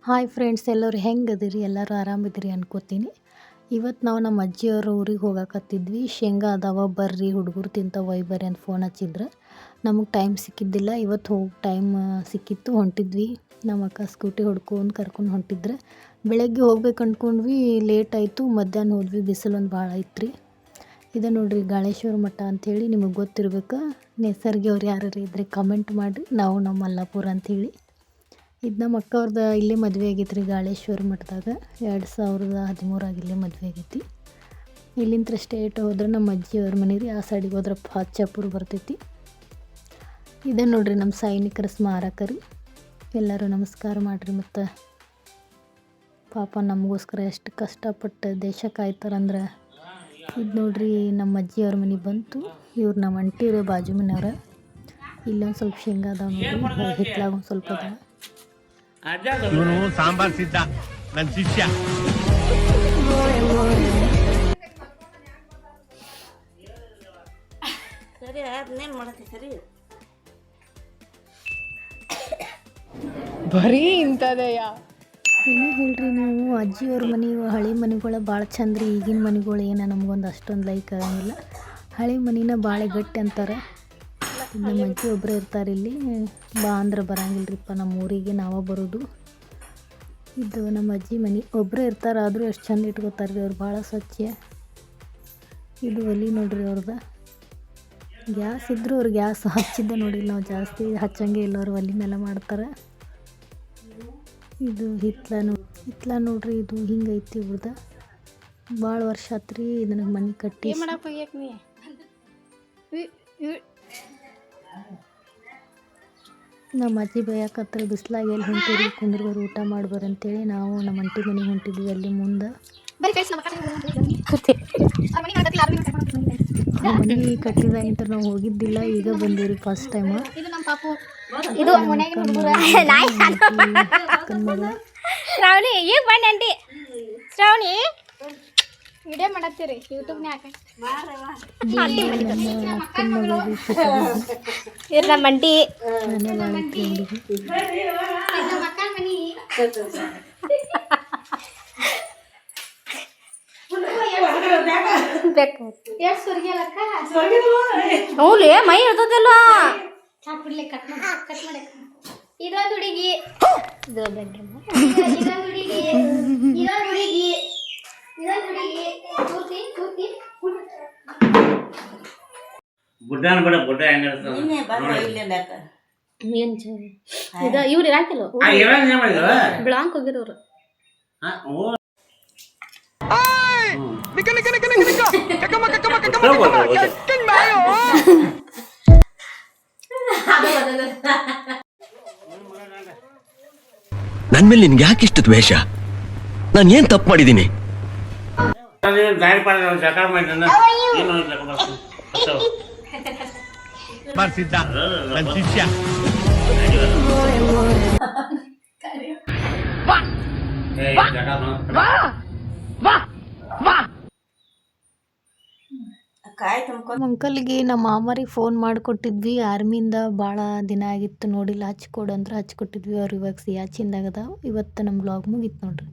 Hi friends, ಎಲ್ಲರೂ ಹೆಂಗದಿರಿ? ಎಲ್ಲರೂ ಆರಾಮಿದ್ದೀರಿ ಅನ್ಕೋತೀನಿ. ಇವತ್ತು ನಾವು ನಮ್ಮ ಅಜ್ಜಿಯವ್ರ ಊರಿಗೆ ಹೋಗಕತ್ತಿದ್ವಿ. ಶೇಂಗಾ ಅದಾವ ಬರ್ರಿ ಹುಡುಗರು ತಿಂತಾವ ಬರ್ರಿ ಅಂತ ಫೋನ್ ಹಚ್ಚಿದ್ರೆ ನಮಗೆ ಟೈಮ್ ಸಿಕ್ಕಿದ್ದಿಲ್ಲ. ಇವತ್ತು ಹೋಗಿ ಟೈಮ್ ಸಿಕ್ಕಿತ್ತು, ಹೊಂಟಿದ್ವಿ. ನಮ್ಮ ಅಕ್ಕ ಸ್ಕೂಟಿ ಹೊಡ್ಕೊಂಡು ಕರ್ಕೊಂಡು ಹೊಂಟಿದ್ರೆ ಬೆಳಗ್ಗೆ ಹೋಗ್ಬೇಕು ಅಂದ್ಕೊಂಡ್ವಿ. ಲೇಟ್ ಆಯಿತು, ಮಧ್ಯಾಹ್ನ ಹೋದ್ವಿ. ಬಿಸಿಲೊಂದು ಭಾಳ ಐತ್ರಿ. ಇದು ನೋಡ್ರಿ ಗಾಳೇಶ್ವರ ಮಠ ಅಂಥೇಳಿ, ನಿಮಗೆ ಗೊತ್ತಿರ್ಬೇಕು. ನೇಸರ್ಗಿ ಅವ್ರು ಯಾರು ಇದ್ರೆ ಕಮೆಂಟ್ ಮಾಡಿರಿ. ನಾವು ನಮ್ಮ ಮಲ್ಲಾಪುರ ಅಂಥೇಳಿ. ಇದು ನಮ್ಮ ಅಕ್ಕವ್ರದ್ದು ಇಲ್ಲೇ ಮದುವೆ ಆಗೈತೆ ರೀ, ಗಾಳೇಶ್ವರ ಮಠದಾಗ 2013 ಇಲ್ಲೇ ಮದುವೆ ಆಗೈತಿ. ಇಲ್ಲಿಂದ ಸ್ಟೇಟ್ ಹೋದ್ರೆ ನಮ್ಮ ಅಜ್ಜಿಯವ್ರ ಮನೆ ರೀ. ಆ ಸೈಡಿಗೆ ಹೋದ್ರೆ ಹಾಚಾಪುರ ಬರ್ತೈತಿ. ಇದೇ ನೋಡ್ರಿ ನಮ್ಮ ಸೈನಿಕರ ಸ್ಮಾರಕ ರೀ. ಎಲ್ಲರೂ ನಮಸ್ಕಾರ ಮಾಡಿರಿ. ಮತ್ತು ಪಾಪ ನಮಗೋಸ್ಕರ ಎಷ್ಟು ಕಷ್ಟಪಟ್ಟು ದೇಶ ಕಾಯ್ತಾರಂದ್ರೆ. ಇದು ನೋಡ್ರಿ ನಮ್ಮ ಅಜ್ಜಿಯವ್ರ ಮನೆ ಬಂತು. ಇವ್ರು ನಮ್ಮ ಅಂಟಿರೋ ಬಾಜು ಮನೆಯವ್ರ. ಇಲ್ಲೊಂದು ಸ್ವಲ್ಪ ಶೇಂಗಾ ಅದಾವ ನೋಡ್ರಿ, ಹಿತ್ತಲಾಗ ಒಂದು ಸ್ವಲ್ಪ ಅದಾವ. ಇವನು ಸಾಂಬಾರ್ ಸಿದ್ಧ ನನ್ನ ಶಿಷ್ಯ. ಸರಿ ಅದನ್ನೇನು ಮಾಡತ್ತೆ ಸರಿ ಬರೀ ಇಂಥದೆಯ ಏನೇ ಹೇಳ್ರಿ ನೀವು. ಅಜ್ಜಿಯವ್ರ ಮನೆ ಹಳೆ ಮನೆಗಳು ಭಾಳ ಚಂದ ರೀ. ಈಗಿನ ಮನೆಗಳು ಏನೋ ನಮಗೊಂದು ಅಷ್ಟೊಂದು ಲೈಕ್ ಆಗಂಗಿಲ್ಲ. ಹಳೆ ಮನಿನ ಭಾಳ ಗಟ್ಟಿ ಅಂತಾರೆ. ನಮ್ಮ ಅಜ್ಜಿ ಒಬ್ಬರೇ ಇರ್ತಾರೆ ಇಲ್ಲಿ. ಬಾ ಅಂದ್ರೆ ಬರಂಗಿಲ್ರಿಪ್ಪ ನಮ್ಮ ಊರಿಗೆ, ನಾವೇ ಬರೋದು. ಇದು ನಮ್ಮ ಅಜ್ಜಿ ಮನೆ. ಒಬ್ಬರೇ ಇರ್ತಾರೆ, ಆದರೂ ಎಷ್ಟು ಚಂದ ಇಟ್ಕೋತಾರೆ ರೀ ಅವ್ರು, ಭಾಳ ಸ್ವಚ್ಛ. ಇದು ಒಲಿ ನೋಡ್ರಿ ಅವ್ರದ್ದು. ಗ್ಯಾಸ್ ಇದ್ದರೂ ಅವ್ರು ಗ್ಯಾಸ್ ಹಚ್ಚಿದ್ದೆ ನೋಡಿಲ್ಲ ನಾವು, ಜಾಸ್ತಿ ಹಚ್ಚಂಗೆ ಇಲ್ಲ. ಅವ್ರು ಒಲಿ ಮೇಲೆ ಮಾಡ್ತಾರೆ. ಇದು ಹಿತ್ಲ ನೋಡ್ರಿ. ಇದು ಹಿಂಗೈತಿ ಇವ್ರದ್ದು. ಭಾಳ ವರ್ಷ ಆತ್ರಿ ಇದನ್ನ ಮನೆ ಕಟ್ಟಿ. ನಮ್ಮ ಅಜ್ಜಿ ಬೈಯಾಕತ್ರ ಬಿಸ್ಲಾಗ ಎಲ್ಲಿ ಹೊಂಟಿರಿ, ಕುಂದ್ರಬಾರು ಊಟ ಮಾಡ್ಬಾರ ಅಂತೇಳಿ ನಾವು ನಮ್ಮ ಅಂಟಿ ಮನೆಗೆ ಹೊಂಟಿದ್ವಿ. ಅಲ್ಲಿ ಮುಂದೆ ಮನೆ ಕಟ್ಟಿದಾಗಿಂತ ನಾವು ಹೋಗಿದ್ದಿಲ್ಲ, ಈಗ ಬಂದೀವಿ ಫಸ್ಟ್ ಟೈಮ್. ಶ್ರಾವಣಿ ಈಗ ಬನ್ನಿ ಆಂಟಿ. ಶ್ರಾವಣಿ ವಿಡಿಯೋ ಮಾಡತ್ತೀರಿ ಯೂಟ್ಯೂಬ್ನ್ಯಾಗ. ಇದು ನಮ್ಮ ಅಂಟಿ. ಹೌಲೇ ಮೈ ಇರ್ತದಲ್ಲ. ಇದೊಂದು ಹುಡುಗಿ, ಇದೊಂದು ಹುಡುಗಿ, ಇದೊಂದು ಹುಡುಗಿ. ಗುಡ್ಡಾನ ಬೇಡ ಗುಡ್ಡ ಇವ್ರು ಇರಾಕಿಲ್ಲ, ಬ್ಲಾಂಕ್ ಹೋಗಿರೋರು. ನನ್ ಮೇಲೆ ನಿನ್ಗೆ ಯಾಕೆ ಇಷ್ಟು ದ್ವೇಷ? ನಾನು ಏನ್ ತಪ್ಪು ಮಾಡಿದ್ದೀನಿ? ಸಿದ್ಧ ನನ್ನ ಶಿಷ್ಯ. ಅಂಕಲ್ಗೆ ನಮ್ಮ ಮಾಮರಿಗೆ ಫೋನ್ ಮಾಡಿಕೊಟ್ಟಿದ್ವಿ. ಆರ್ಮಿಯಿಂದ ಭಾಳ ದಿನ ಆಗಿತ್ತು ನೋಡಿಲ್ಲ, ಹಚ್ಕೊಡು ಅಂದ್ರೆ ಹಚ್ಕೊಟ್ಟಿದ್ವಿ. ಅವ್ರು ಇವಾಗ ಸಿಯಾಚಿಂದಾಗದ. ಇವತ್ತು ನಮ್ಮ ಬ್ಲಾಗ್ ಮುಗೀತು ನೋಡ್ರಿ.